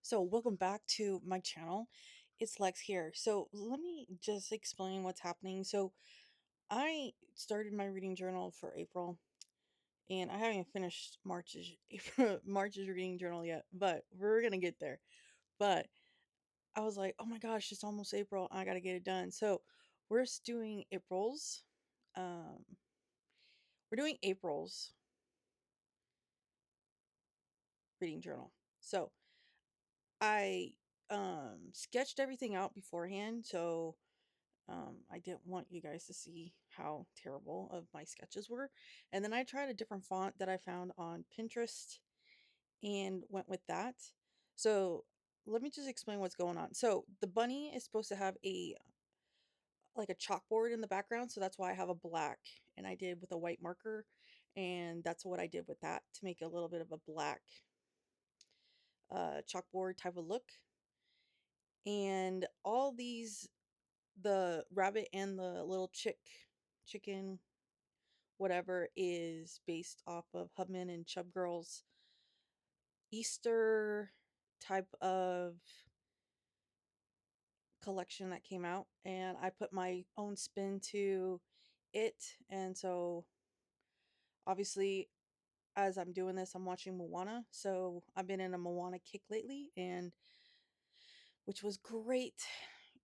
So, welcome back to my channel. It's Lex here. So, let me just explain what's happening. So, I started my reading journal for April, and I haven't finished March's March's reading journal yet, but we're gonna get there. But I was like, oh my gosh, it's almost April. I gotta get it done. So, we're doing April's. Um, we're doing April's reading journal. So, I sketched everything out beforehand. So I didn't want you guys to see how terrible of my sketches were. And then I tried a different font that I found on Pinterest and went with that. So let me just explain what's going on. So the bunny is supposed to have a chalkboard in the background, so that's why I have a black and I did with a white marker, and that's what I did with that to make a little bit of a black chalkboard type of look. And all these, the rabbit and the little chicken, whatever, is based off of Hubman and Chub Girl's Easter type of collection that came out, and I put my own spin to it. And so obviously, as I'm doing this, I'm watching Moana, so I've been in a Moana kick lately, and which was great.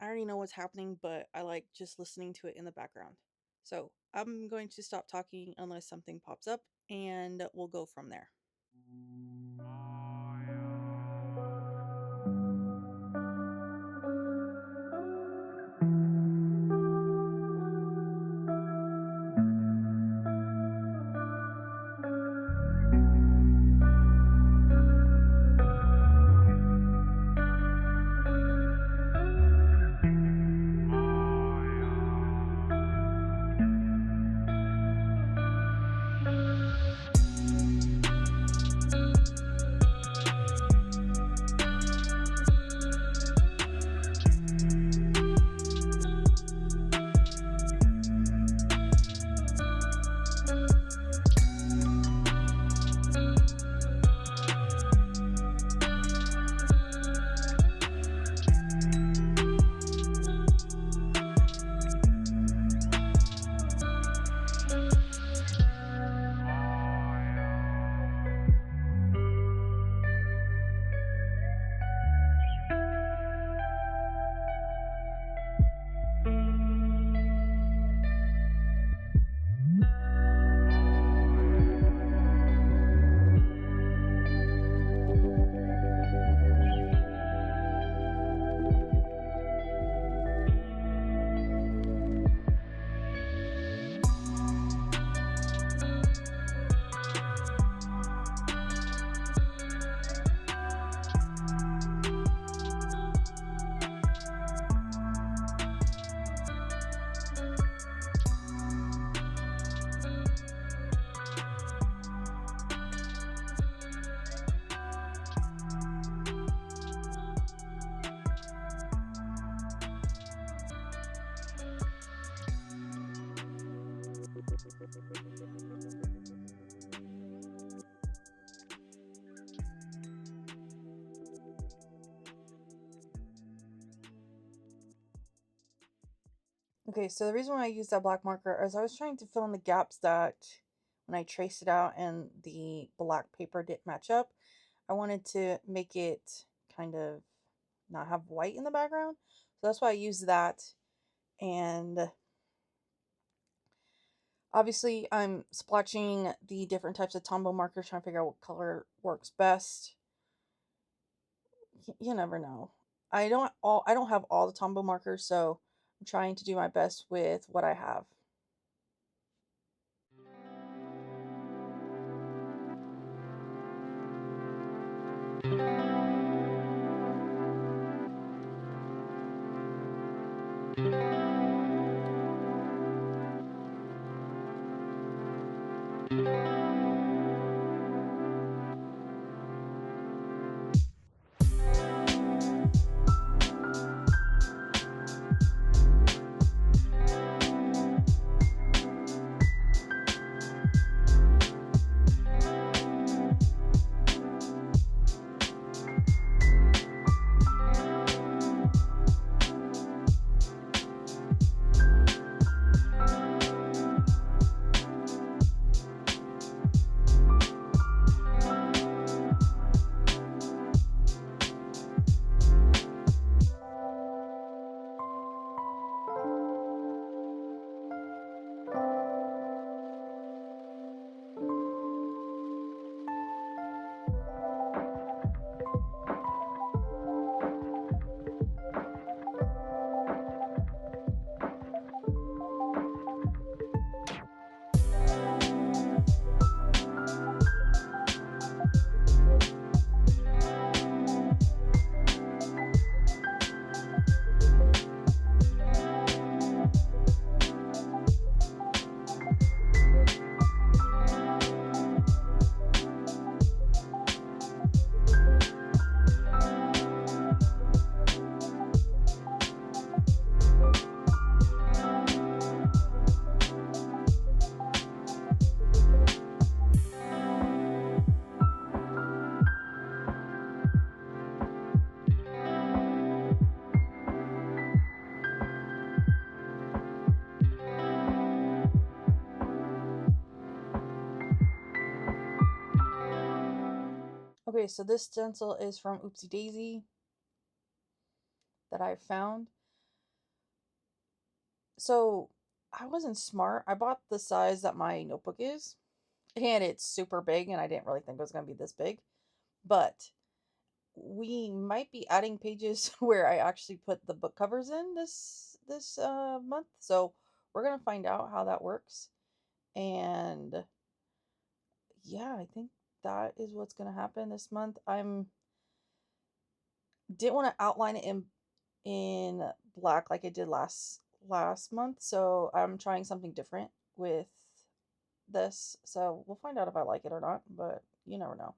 I already know what's happening, but I like just listening to it in the background. So I'm going to stop talking unless something pops up, and we'll go from there. Okay, so the reason why I used that black marker is I was trying to fill in the gaps that when I traced it out and the black paper didn't match up. I wanted to make it kind of not have white in the background. So that's why I used that. And obviously I'm splotching the different types of Tombow markers, trying to figure out what color works best. You never know. I don't have all the Tombow markers, so I'm trying to do my best with what I have. Okay, so this stencil is from Oopsie Daisy that I found. So I wasn't smart. I bought the size that my notebook is, and it's super big, and I didn't really think it was going to be this big. But we might be adding pages where I actually put the book covers in this month. So we're going to find out how that works. And yeah, I think that is what's going to happen this month. Didn't want to outline it in black like I did last month, so I'm trying something different with this. So we'll find out if I like it or not, but you never know.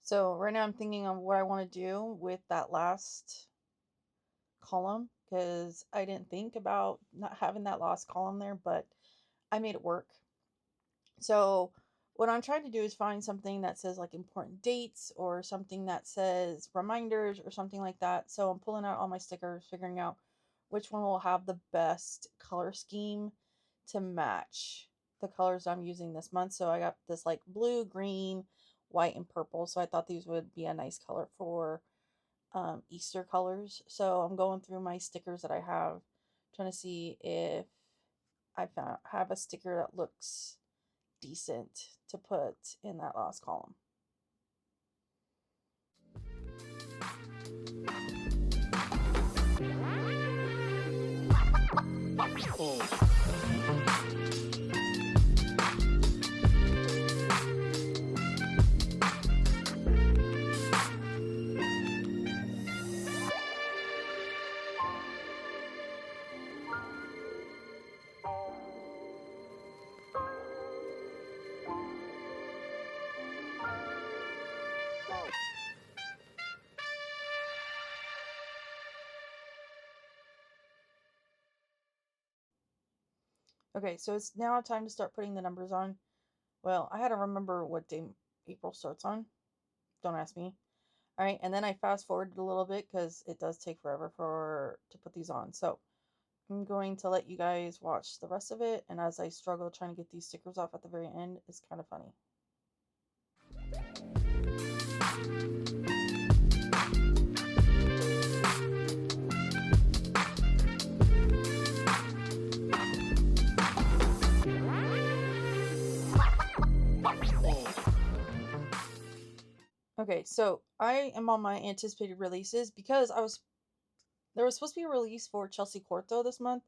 So right now I'm thinking of what I want to do with that last column, because I didn't think about not having that last column there, but I made it work. So what I'm trying to do is find something that says like important dates, or something that says reminders, or something like that. So I'm pulling out all my stickers, figuring out which one will have the best color scheme to match the colors I'm using this month. So I got this like blue, green, white, and purple. So I thought these would be a nice color for Easter colors. So I'm going through my stickers that I have, trying to see if I have a sticker that looks decent to put in that last column. Okay, so it's now time to start putting the numbers on. Well, I had to remember what day April starts on. Don't ask me. All right, and then I fast forwarded a little bit because it does take forever to put these on. So I'm going to let you guys watch the rest of it, and as I struggle trying to get these stickers off at the very end, it's kind of funny. Okay, so I am on my anticipated releases because there was supposed to be a release for Chelsea Quarto this month.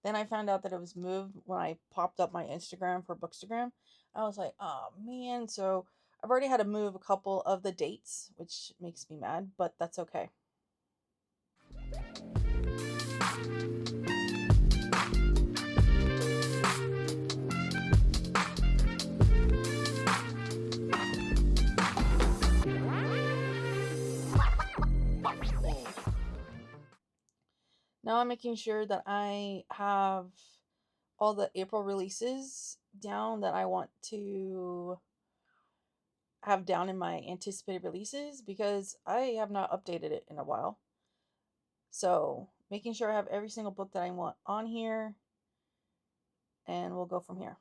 Then I found out that it was moved when I popped up my Instagram for Bookstagram. I was like, oh man. So I've already had to move a couple of the dates, which makes me mad, but that's okay. Now I'm making sure that I have all the April releases down that I want to have down in my anticipated releases, because I have not updated it in a while. So making sure I have every single book that I want on here, and we'll go from here.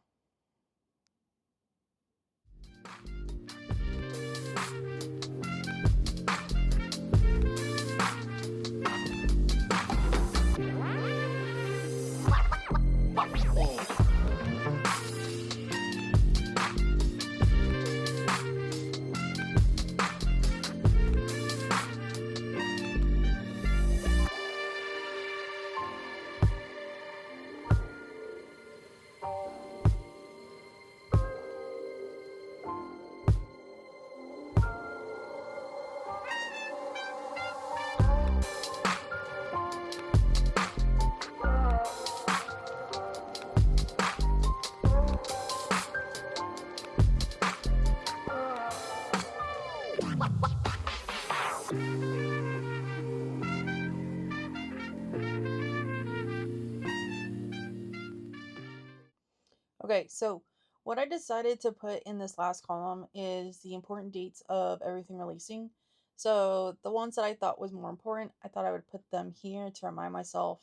Okay, so what I decided to put in this last column is the important dates of everything releasing. So the ones that I thought was more important, I thought I would put them here to remind myself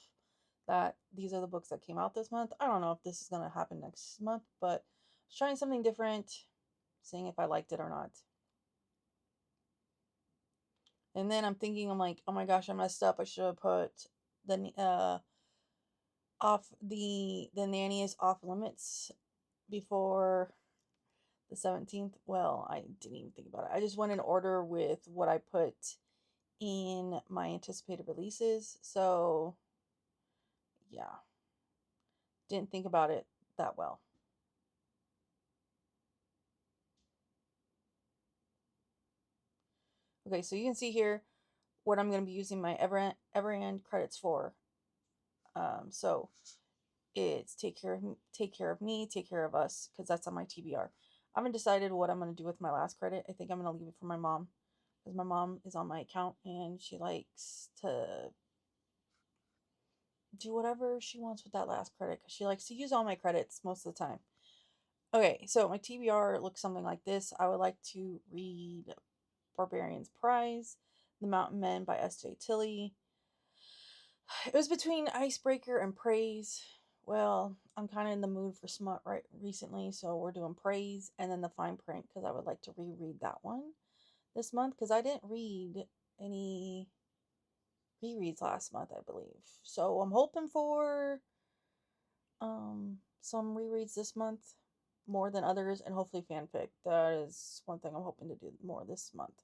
that these are the books that came out this month. I don't know if this is going to happen next month, but I was trying something different, seeing if I liked it or not. And then I'm thinking, I'm like, oh my gosh, I messed up. I should have put the the nanny is off limits before the 17th. Well, I didn't even think about it. I just went in order with what I put in my anticipated releases. So yeah, didn't think about it that well. Okay, so you can see here what I'm going to be using my Everand credits for. So it's take care of me, take care of us, because that's on my TBR. I haven't decided what I'm going to do with my last credit. I think I'm going to leave it for my mom, because my mom is on my account and she likes to do whatever she wants with that last credit, because she likes to use all my credits most of the time. Okay, so my TBR looks something like this. I would like to read Barbarian's Prize, The Mountain Men by S.J. Tilley. It was between Icebreaker and Praise. Well, I'm kind of in the mood for smut right recently, so we're doing Praise and then The Fine Print, because I would like to reread that one this month, because I didn't read any rereads last month, I believe. So I'm hoping for some rereads this month, more than others, and hopefully fanfic. That is one thing I'm hoping to do more this month.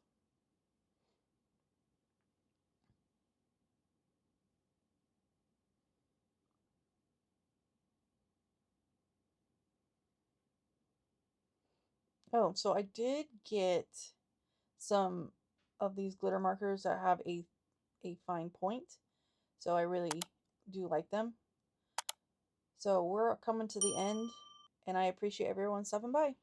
Oh, so I did get some of these glitter markers that have a fine point, so I really do like them. So we're coming to the end, and I appreciate everyone stopping by.